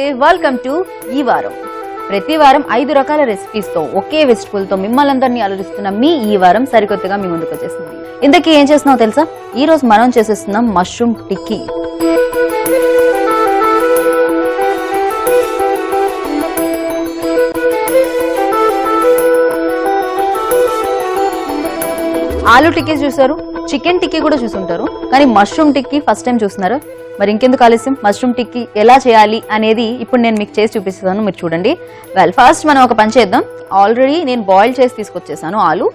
నమస్తే, welcome to ఈ వారం. ప్రతి వారం 5 రకాల రెసిపీస్ తో ఒకే వెజిటబుల్ తో మిమ్మల్ని అందరినీ అలరిస్తున్న మీ ఈ వారం సరికొత్తగా మీ ముందుకు వచ్చేసింది. ఇంతకీ ఏం చేస్తున్నావు తెలుసా? ఈ రోజు మనం చేసేస్తున్నాం మష్రూమ్ టిక్కీ. ఆలు టిక్కీ చూసారు, చికెన్ టిక్కీ కూడా చూసుంటారు, కానీ మష్రూమ్ టిక్కీ ఫస్ట్ టైం చూస్తున్నారు. మరి ఇంకెందుకు ఆలస్యం, మష్రూమ్ టిక్కీ ఎలా చేయాలి అనేది ఇప్పుడు నేను మీకు చేసి చూపిస్తాను, మీరు చూడండి. ఫస్ట్ మనం ఒక పని చేద్దాం. ఆల్రెడీ నేను బాయిల్ చేసి తీసుకొచ్చేసాను ఆలు.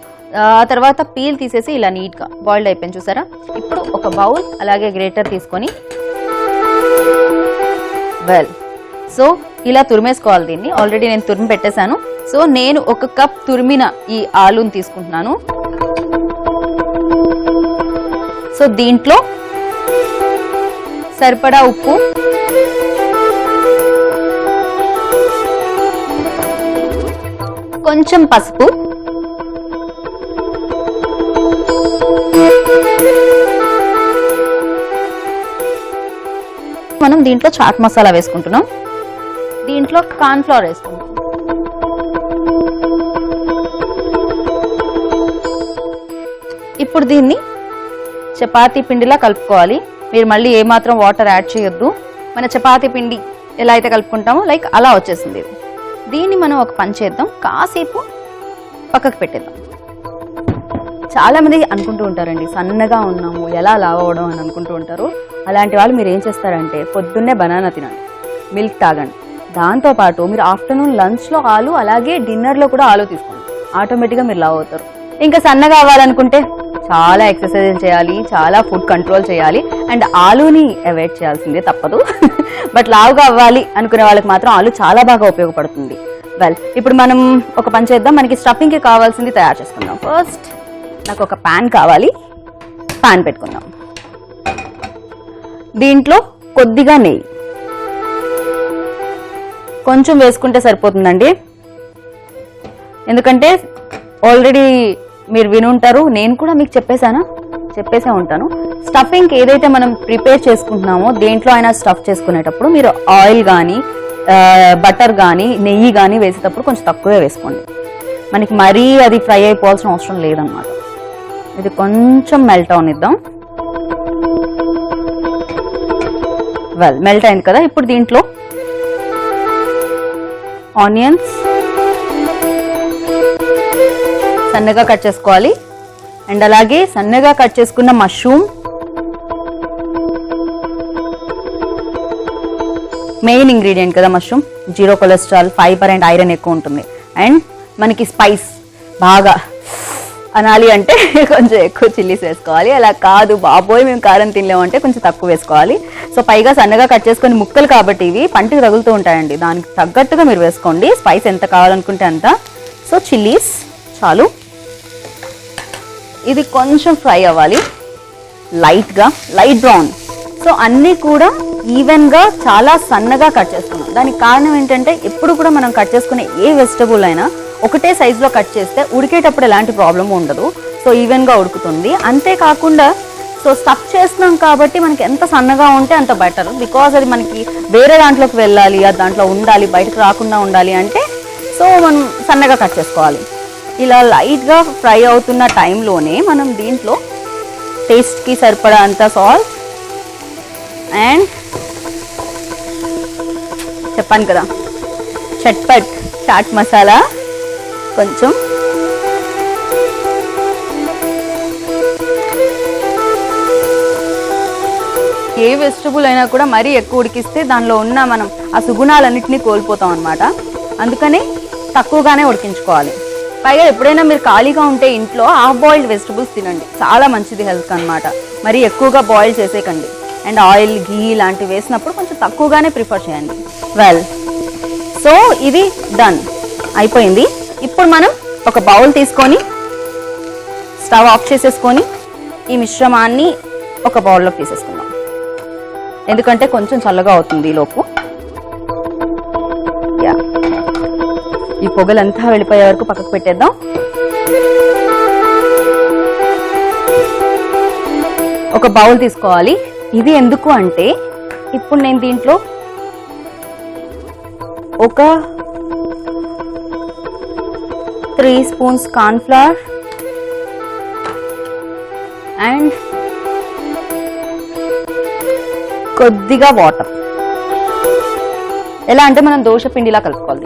ఆ తర్వాత పీల్ తీసేసి ఇలా నీట్గా బాయిల్డ్ అయిపోయింది చూసారా. ఇప్పుడు ఒక బౌల్ అలాగే గ్రేటర్ తీసుకొని సో ఇలా తురిమేసుకోవాలి దీన్ని. ఆల్రెడీ నేను తురిమి పెట్టేశాను. సో నేను 1 కప్ తురిమిన ఈ ఆలుని తీసుకుంటున్నాను. సో దీంట్లో సరిపడా ఉప్పు, కొంచెం పసుపు, మనం దీంట్లో చాట్ మసాలా వేసుకుంటున్నాం. దీంట్లో కార్న్ ఫ్లోర్ వేసుకుంటాం. ఇప్పుడు దీన్ని చపాతీ పిండిలా కలుపుకోవాలి. మీరు మళ్ళీ ఏమాత్రం వాటర్ యాడ్ చేయొద్దు. మన చపాతీ పిండి ఎలా అయితే కలుపుకుంటామో లైక్ అలా వచ్చేసింది. దీన్ని మనం ఒక పని చేద్దాం, కాసేపు పక్కకు పెట్టేద్దాం. చాలా మంది అనుకుంటూ ఉంటారండి, సన్నగా ఉన్నాము ఎలా లావ్ అవ్వడం అని అనుకుంటూ ఉంటారు. అలాంటి వాళ్ళు మీరు ఏం చేస్తారంటే పొద్దున్నే బనానా తినండి, మిల్క్ తాగండి. దాంతోపాటు మీరు ఆఫ్టర్నూన్ లంచ్లో ఆలు, అలాగే డిన్నర్లో కూడా ఆలు తీసుకోండి. ఆటోమేటిక్గా మీరు లావ్ అవుతారు. ఇంకా సన్నగా అవ్వాలనుకుంటే చాలా ఎక్సర్సైజ్ చేయాలి, చాలా ఫుడ్ కంట్రోల్ చేయాలి, అండ్ ఆలుని అవాయిడ్ చేయాల్సిందే తప్పదు. బట్ లావుగా అవ్వాలి అనుకునే వాళ్ళకి మాత్రం ఆలు చాలా బాగా ఉపయోగపడుతుంది. ఇప్పుడు మనం ఒక పని చేద్దాం. మనకి స్టఫింగ్కి కావాల్సింది తయారు చేసుకుందాం. ఫస్ట్ నాకు ఒక ప్యాన్ కావాలి. ప్యాన్ పెట్టుకుందాం. దీంట్లో కొద్దిగా నెయ్యి కొంచెం వేసుకుంటే సరిపోతుందండి. ఎందుకంటే ఆల్రెడీ మీరు వినుంటారు, నేను కూడా మీకు చెప్పేసే ఉంటాను. స్టఫింగ్ ఏదైతే మనం ప్రిపేర్ చేసుకుంటున్నామో దేంట్లో అయినా స్టఫ్ చేసుకునేటప్పుడు మీరు ఆయిల్ కానీ బటర్ కానీ నెయ్యి కానీ వేసేటప్పుడు కొంచెం తక్కువే వేసుకోండి. మనకి మరీ అది ఫ్రై అయిపోవాల్సిన అవసరం లేదన్నమాట. ఇది కొంచెం మెల్ట్ అవనిద్దాం. మెల్ట్ అయింది కదా. ఇప్పుడు దీంట్లో ఆనియన్స్ సన్నగా కట్ చేసుకోవాలి, అండ్ అలాగే సన్నగా కట్ చేసుకున్న మష్రూమ్, మెయిన్ ఇంగ్రీడియంట్ కదా mushroom. 0 cholesterol, fibre and iron ఎక్కువ ఉంటుంది. అండ్ మనకి స్పైస్ బాగా అనాలి అంటే కొంచెం ఎక్కువ చిల్లీస్ వేసుకోవాలి. అలా కాదు బాబోయ్ మేము కారం తినలేమంటే కొంచెం తక్కువ వేసుకోవాలి. సో పైగా సన్నగా కట్ చేసుకొని ముక్కలు కాబట్టి ఇవి పంటికి తగులుతూ ఉంటాయండి, దానికి తగ్గట్టుగా మీరు వేసుకోండి. స్పైస్ ఎంత కావాలనుకుంటే అంత. సో చిల్లీస్ చాలు. ఇది కొంచెం ఫ్రై అవ్వాలి, లైట్ బ్రౌన్. సో అన్నీ కూడా ఈవెన్గా చాలా సన్నగా కట్ చేసుకున్నాం. దానికి కారణం ఏంటంటే ఎప్పుడు కూడా మనం కట్ చేసుకునే ఏ వెజిటబుల్ అయినా ఒకటే సైజులో కట్ చేస్తే ఉడికేటప్పుడు ఎలాంటి ప్రాబ్లం ఉండదు. సో ఈవెన్గా ఉడుకుతుంది. అంతేకాకుండా సో స్టఫ్ చేస్తున్నాం కాబట్టి మనకి ఎంత సన్నగా ఉంటే అంత బెటర్. బికాజ్ అది మనకి వేరే దాంట్లోకి వెళ్ళాలి, అది దాంట్లో ఉండాలి, బయటకు రాకుండా ఉండాలి అంటే సో మనం సన్నగా కట్ చేసుకోవాలి. ఇలా లైట్గా ఫ్రై అవుతున్న టైంలోనే మనం దీంట్లో టేస్ట్కి సరిపడా అంత సాల్ట్ అండ్ చెప్పాను కదా చాట్ మసాలా కొంచెం, ఏ వెజిటబుల్ అయినా కూడా మరీ ఎక్కువ ఉడికిస్తే దానిలో ఉన్న మనం ఆ సుగుణాలన్నింటినీ కోల్పోతాం అనమాట. అందుకని తక్కువగానే ఉడికించుకోవాలి. పైగా ఎప్పుడైనా మీరు ఖాళీగా ఉంటే ఇంట్లో హాఫ్ బాయిల్డ్ వెజిటబుల్స్ తినండి, చాలా మంచిది హెల్త్ అనమాట. మరి ఎక్కువగా బాయిల్ చేసేకండి. అండ్ ఆయిల్, ఘీ లాంటివి వేసినప్పుడు కొంచెం తక్కువగానే ప్రిఫర్ చేయండి. సో ఇది డన్ అయిపోయింది. ఇప్పుడు మనం ఒక బౌల్ తీసుకొని స్టవ్ ఆఫ్ చేసేసుకొని ఈ మిశ్రమాన్ని ఒక బౌల్లోకి తీసేసుకుందాం. ఎందుకంటే కొంచెం చల్లగా అవుతుంది ఈలోపు. ఈ పొగలంతా వెళ్ళిపోయే వరకు పక్కకు పెట్టేద్దాం. ఒక బౌల్ తీసుకోవాలి. ఇది ఎందుకు అంటే ఇప్పుడు నేను దీంట్లో ఒక 3 స్పూన్స్ కార్న్ ఫ్లవర్ అండ్ కొద్దిగా వాటర్. ఎలా అంటే మనం దోశ పిండిలా కలుపుకోవాలి.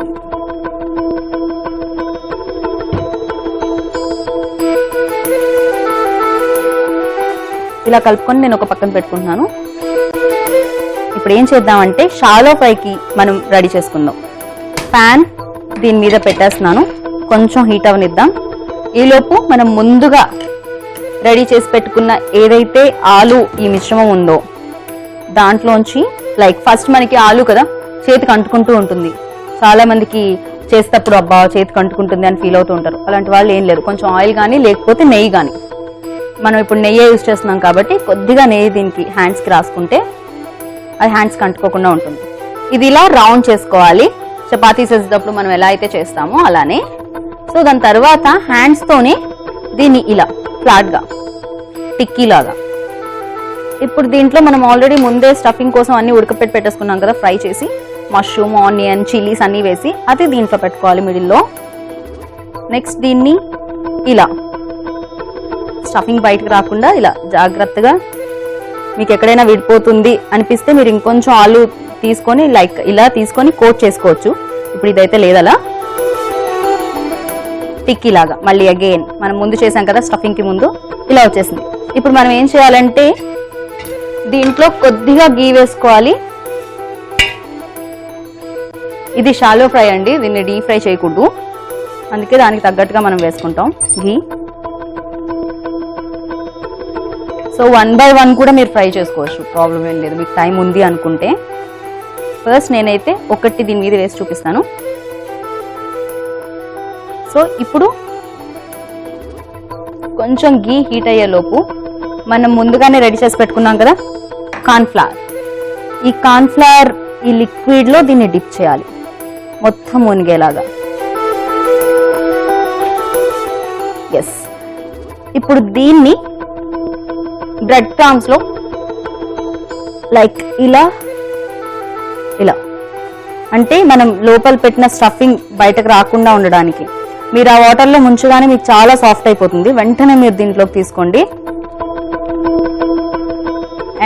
ఇలా కలుపుకొని నేను ఒక పక్కన పెట్టుకుంటున్నాను. ఇప్పుడు ఏం చేద్దామంటే షాలో ఫ్రైకి మనం రెడీ చేసుకుందాం. ప్యాన్ దీని మీద పెట్టేస్తున్నాను, కొంచెం హీట్ అవనిద్దాం. ఈలోపు మనం ముందుగా రెడీ చేసి పెట్టుకున్న ఏదైతే ఆలు ఈ మిశ్రమం ఉందో దాంట్లోంచి ఫస్ట్ మనకి ఆలు కదా చేతికి అంటుకుంటూ ఉంటుంది. చాలా మందికి చేసేటప్పుడు అబ్బా చేతికి అంటుకుంటుంది అని ఫీల్ అవుతూ ఉంటారు. అలాంటి వాళ్ళు ఏం లేదు, కొంచెం ఆయిల్ కానీ లేకపోతే నెయ్యి కానీ, మనం ఇప్పుడు నెయ్యి యూజ్ చేస్తున్నాం కాబట్టి కొద్దిగా నెయ్యి దీనికి హ్యాండ్స్కి రాసుకుంటే అది హ్యాండ్స్కి అంటుకోకుండా ఉంటుంది. ఇది ఇలా రౌండ్ చేసుకోవాలి, చపాతీ చేసేటప్పుడు మనం ఎలా అయితే చేస్తామో అలానే. సో దాని తర్వాత హ్యాండ్స్తోనే దీన్ని ఇలా ఫ్లాట్గా టిక్కీలాగా. ఇప్పుడు దీంట్లో మనం ఆల్రెడీ ముందే స్టఫింగ్ కోసం అన్ని ఉడకపెట్టి పెట్టేసుకున్నాం కదా, ఫ్రై చేసి మష్రూమ్, ఆనియన్, చిల్లీస్ అన్నీ వేసి అది దీంట్లో పెట్టుకోవాలి మిడిల్లో. నెక్స్ట్ దీన్ని ఇలా స్టఫింగ్ బయటకు రాకుండా ఇలా జాగ్రత్తగా, మీకు ఎక్కడైనా విడిపోతుంది అనిపిస్తే మీరు ఇంకొంచెం ఆలు తీసుకొని ఇలా తీసుకొని కోట్ చేసుకోవచ్చు. ఇప్పుడు ఇదైతే లేదలా టిక్కీ లాగా మళ్ళీ అగైన్ మనం ముందు చేసాం కదా స్టఫింగ్ కి ముందు, ఇలా వచ్చేసింది. ఇప్పుడు మనం ఏం చేయాలంటే దీంట్లో కొద్దిగా గీ వేసుకోవాలి. ఇది షాలో ఫ్రై అండి, దీన్ని డీప్ ఫ్రై చేయకూడదు, అందుకే దానికి తగ్గట్టుగా మనం వేసుకుంటాం గీ. సో 1 by 1 కూడా మీరు ఫ్రై చేసుకోవచ్చు, ప్రాబ్లం ఏం లేదు మీకు టైం ఉంది అనుకుంటే. ఫస్ట్ నేనైతే ఒకటి దీని మీద వేసి చూపిస్తాను. సో ఇప్పుడు కొంచెం గీ హీట్ అయ్యేలోపు మనం ముందుగానే రెడీ చేసి పెట్టుకున్నాం కదా కార్న్ ఫ్లవర్, ఈ కార్న్ ఫ్లవర్ ఈ లిక్విడ్ లో దీన్ని డిప్ చేయాలి మొత్తం మునిగేలాగా. ఎస్, ఇప్పుడు దీన్ని బ్రెడ్ క్రమ్స్ లో ఇలా ఇలా అంటే మనం లోపల పెట్టిన స్టఫింగ్ బయటకు రాకుండా ఉండడానికి. మీరు ఆ వాటర్లో ముంచగానే మీకు చాలా సాఫ్ట్ అయిపోతుంది, వెంటనే మీరు దీంట్లోకి తీసుకోండి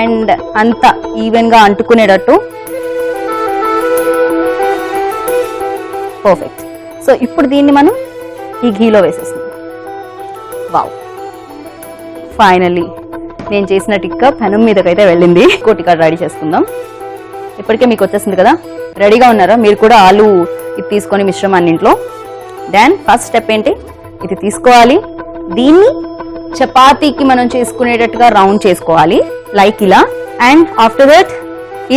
అండ్ అంతా ఈవెన్ గా అంటుకునేటట్టు. పర్ఫెక్ట్. సో ఇప్పుడు దీన్ని మనం ఈ ఘీలో వేసేస్తాం. వావ్, ఫైనల్లీ నేను చేసిన టిక్కా పెనం మీదకైతే వెళ్ళింది. టిక్కా రెడీ చేసుకుందాం. ఇప్పటికే మీకు వచ్చేసింది కదా, రెడీగా ఉన్నారా? మీరు కూడా ఆలు ఇది తీసుకొని మిశ్రమాన్ని ఇంట్లో. దెన్ ఫస్ట్ స్టెప్ ఏంటి, ఇది తీసుకోవాలి, దీన్ని చపాతీకి మనం చేసుకునేటట్టుగా రౌండ్ చేసుకోవాలి ఇలా. అండ్ ఆఫ్టర్ దట్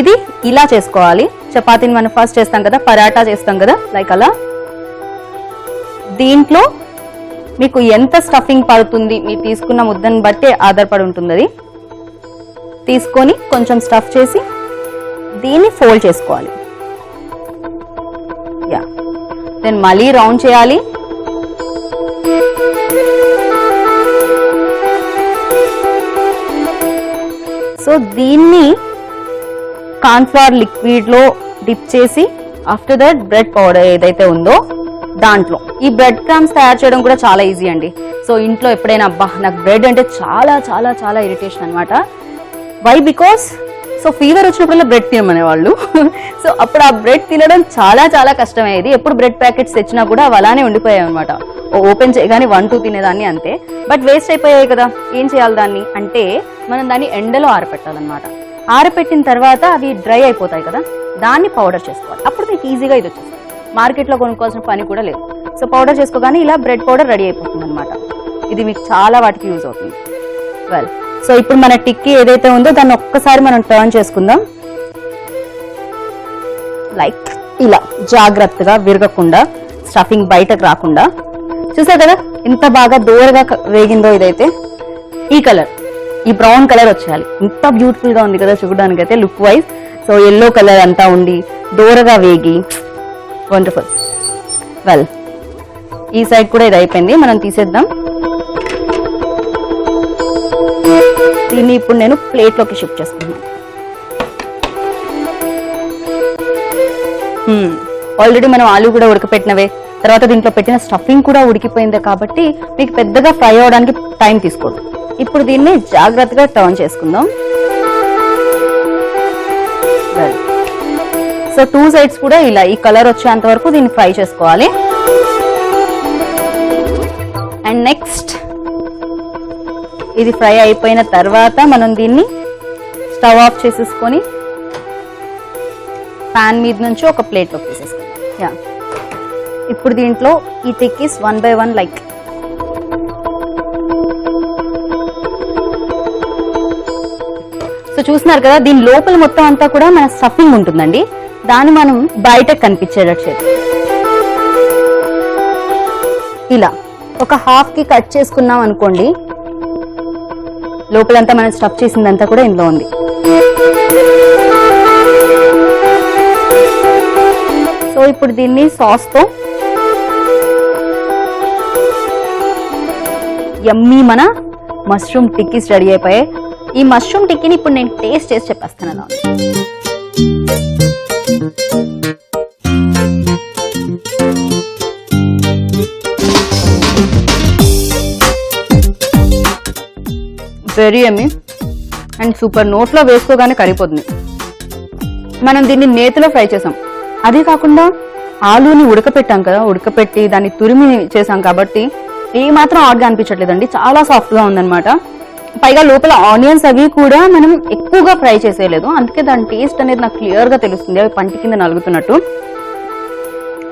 ఇది ఇలా చేసుకోవాలి. చపాతీని మనం ఫస్ట్ చేస్తాం కదా, పరాటా చేస్తాం కదా అలా. దీంట్లో మీకు ఎంత స్టఫింగ్ పడుతుంది మీరు తీసుకున్న ముద్దను బట్టి ఆధారపడి ఉంటుంది. అది తీసుకొని కొంచెం స్టఫ్ చేసి దీన్ని ఫోల్డ్ చేసుకోవాలి. యా, దెన్ మళ్ళీ రౌండ్ చేయాలి. సో దీన్ని కార్న్ ఫ్లవర్ లిక్విడ్ లో డిప్ చేసి ఆఫ్టర్ దట్ బ్రెడ్ పౌడర్ ఏదైతే ఉందో దాంట్లో. ఈ బ్రెడ్ క్రమ్స్ తయారు చేయడం కూడా చాలా ఈజీ అండి. సో ఇంట్లో ఎప్పుడైనా అబ్బా నాకు బ్రెడ్ అంటే చాలా చాలా చాలా ఇరిటేషన్ అనమాట. వై? బికాస్ సో ఫీవర్ వచ్చినప్పుడల్లా బ్రెడ్ తినమనేవాళ్ళు. సో అప్పుడు ఆ బ్రెడ్ తినడం చాలా చాలా కష్టమయ్యేది. ఎప్పుడు బ్రెడ్ ప్యాకెట్స్ తెచ్చినా కూడా అవి అలానే ఉండిపోయాయి అనమాట. ఓపెన్ చేయగానే 1-2 తినేదాన్ని అంతే. బట్ వేస్ట్ అయిపోయాయి కదా, ఏం చేయాలి దాన్ని అంటే మనం దాన్ని ఎండలో ఆరపెట్టాలన్నమాట. ఆరపెట్టిన తర్వాత అవి డ్రై అయిపోతాయి కదా, దాన్ని పౌడర్ చేసుకోవాలి. అప్పుడు మీకు ఈజీగా ఇది వచ్చేస్తుంది, మార్కెట్లో కొనుక్కోవాల్సిన పని కూడా లేదు. సో పౌడర్ చేసుకోగానే ఇలా బ్రెడ్ పౌడర్ రెడీ అయిపోతుంది అనమాట. ఇది మీకు చాలా వాటికి యూజ్ అవుతుంది. వెల్, సో ఇప్పుడు మన టిక్కీ ఏదైతే ఉందో దాన్ని ఒక్కసారి మనం టర్న్ చేసుకుందాం. ఇలా జాగ్రత్తగా విరగకుండా, స్టఫింగ్ బయటకు రాకుండా. చూసారు కదా ఎంత బాగా దూరగా వేగిందో. ఇదైతే ఈ కలర్, ఈ బ్రౌన్ కలర్ వచ్చేయాలి. ఇంత బ్యూటిఫుల్ గా ఉంది కదా చూడడానికి అయితే look wise. So yellow colour అంతా ఉండి దూరగా వేగి వండర్ఫుల్. వెల్, ఈ సైడ్ కూడా ఇది అయిపోయింది, మనం తీసేద్దాం. దీన్ని ఇప్పుడు నేను ప్లేట్లోకి షిఫ్ట్ చేసుకున్నాను. ఆల్రెడీ మనం ఆలు కూడా ఉడకపెట్టినవే, తర్వాత దీంట్లో పెట్టిన స్టఫింగ్ కూడా ఉడికిపోయిందే కాబట్టి మీకు పెద్దగా ఫ్రై అవడానికి టైం తీసుకోదు. ఇప్పుడు దీన్ని జాగ్రత్తగా టర్న్ చేసుకుందాం. సో 2 సైడ్స్ కూడా ఇలా ఈ కలర్ వచ్చేంత వరకు దీన్ని ఫ్రై చేసుకోవాలి. అండ్ నెక్స్ట్ ఇది ఫ్రై అయిపోయిన తర్వాత మనం దీన్ని స్టవ్ ఆఫ్ చేసేసుకొని పాన్ మీద నుంచి ఒక ప్లేట్లోకి తీసేసుకుందాం. ఇప్పుడు దీంట్లో ఈ టిక్కీస్ 1 by 1 లైక్ సో చూస్తున్నారు కదా, దీని లోపల మొత్తం అంతా కూడా మన స్టఫింగ్ ఉంటుందండి. దాన్ని మనం బయట కనిపించేటట్టు ఇలా ఒక హాఫ్ కి కట్ చేసుకున్నాం అనుకోండి, లోపలంతా మనం స్టఫ్ చేసిందంతా కూడా ఇందులో ఉంది. సో ఇప్పుడు దీన్ని సాస్ తో యమ్మీ మన మష్రూమ్ టిక్కీస్ రెడీ అయిపోయాయి. ఈ మష్రూమ్ టిక్కీని ఇప్పుడు నేను టేస్ట్ చేసి చెప్పేస్తాను. Very yummy and super. నోట్లో వేసుకోగానే కరిగిపోతుంది. మనం దీన్ని నేతిలో ఫ్రై చేసాం, అదే కాకుండా ఆలూని ఉడకపెట్టాం కదా, ఉడకపెట్టి దాన్ని తురిమి చేసాం కాబట్టి ఏ మాత్రం హాట్గా అనిపించట్లేదండి, చాలా సాఫ్ట్ గా ఉందన్నమాట. పైగా లోపల ఆనియన్స్ అవి కూడా మనం ఎక్కువగా ఫ్రై చేసేయలేదు, అందుకే దాని టేస్ట్ అనేది నాకు క్లియర్ గా తెలుస్తుంది, అవి పంటి కింద నలుగుతున్నట్టు.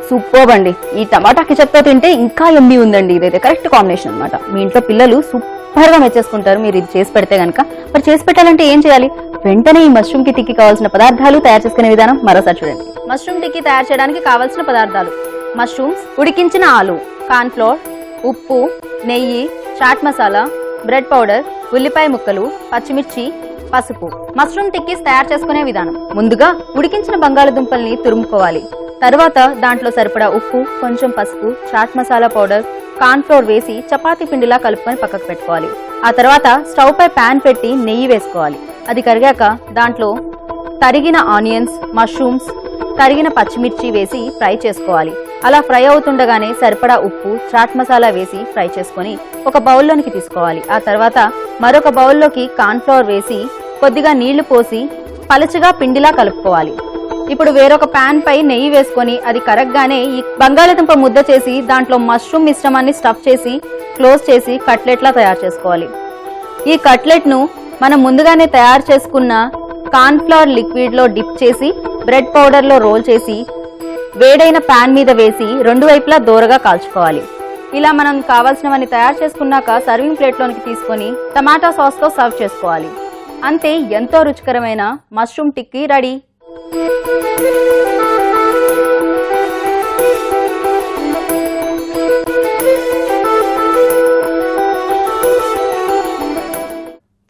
సూపర్ అండి. ఈ టమాటా కెచప్తో తింటే ఇంకా యమ్మీ ఉందండి. ఇదైతే కరెక్ట్ కాంబినేషన్ అనమాట. మీ ఇంట్లో పిల్లలు సూపర్ గా మెచ్చేసుకుంటారు మీరు ఇది చేసి పెడితే కనుక. మరి చేసి పెట్టాలంటే ఏం చేయాలి? వెంటనే ఈ మష్రూమ్ కి టిక్కీ కావాల్సిన పదార్థాలు తయారు చేసుకునే విధానం మరోసారి చూడండి. మష్రూమ్ టిక్కీ తయారు చేయడానికి కావాల్సిన పదార్థాలు: మష్రూమ్స్, ఉడికించిన ఆలు, కార్న్ ఫ్లోర్, ఉప్పు, నెయ్యి, చాట్ మసాలా, బ్రెడ్ పౌడర్, ఉల్లిపాయ ముక్కలు, పచ్చిమిర్చి, పసుపు. మష్రూమ్ టిక్కీస్ తయారు చేసుకునే విధానం: ముందుగా ఉడికించిన బంగాళదుంపల్ని తురుముకోవాలి. తర్వాత దాంట్లో సరిపడా ఉప్పు, కొంచెం పసుపు, chaat masala powder, corn flour వేసి చపాతీ పిండిలా కలుపుకొని పక్కకు పెట్టుకోవాలి. ఆ తర్వాత స్టవ్ పై ప్యాన్ పెట్టి నెయ్యి వేసుకోవాలి. అది కరిగాక దాంట్లో తరిగిన ఆనియన్స్, మష్రూమ్స్, తరిగిన పచ్చిమిర్చి వేసి ఫ్రై చేసుకోవాలి. అలా ఫ్రై అవుతుండగానే సరిపడా ఉప్పు, చాట్ మసాలా వేసి ఫ్రై చేసుకొని ఒక బౌల్లోనికి తీసుకోవాలి. ఆ తర్వాత మరొక బౌల్లోకి కార్న్ ఫ్లోర్ వేసి కొద్దిగా నీళ్లు పోసి పలచగా పిండిలా కలుపుకోవాలి. ఇప్పుడు వేరొక ప్యాన్ పై నెయ్యి వేసుకొని అది కరగ్గానే ఈ బంగాళదుంప ముద్ద చేసి దాంట్లో మష్రూమ్ మిశ్రమాన్ని స్టఫ్ చేసి క్లోజ్ చేసి కట్లెట్లా తయారు చేసుకోవాలి. ఈ కట్లెట్ ను మనం ముందుగానే తయారు చేసుకున్న కార్న్ ఫ్లవర్ లిక్విడ్ లో డిప్ చేసి బ్రెడ్ పౌడర్ లో రోల్ చేసి వేడైన ప్యాన్ మీద వేసి రెండు వైపులా దోరగా కాల్చుకోవాలి. ఇలా మనం కావాల్సినవన్నీ తయారు చేసుకున్నాక సర్వింగ్ ప్లేట్ లోనికి తీసుకొని టమాటా సాస్ తో సర్వ్ చేసుకోవాలి. అంతే, ఎంతో రుచికరమైన మష్రూమ్ టిక్కీ రెడీ.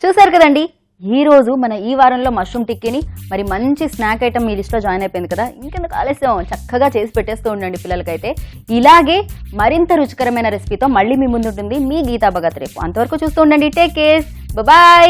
చూసారు కదండి, ఈ రోజు మన ఈ వారంలో మష్రూమ్ టిక్కీని మరి మంచి స్నాక్ ఐటమ్ మీ లిస్ట్లో జాయిన్ అయిపోయింది కదా. ఇంకెందుకు ఆలస్యం, చక్కగా చేసి పెట్టేస్తూ ఉండండి పిల్లలకైతే. ఇలాగే మరింత రుచికరమైన రెసిపీతో మళ్ళీ మీ ముందుంటుంది మీ గీతా భగత్ రేపు. అంతవరకు చూస్తూ ఉండండి. Take care, bye.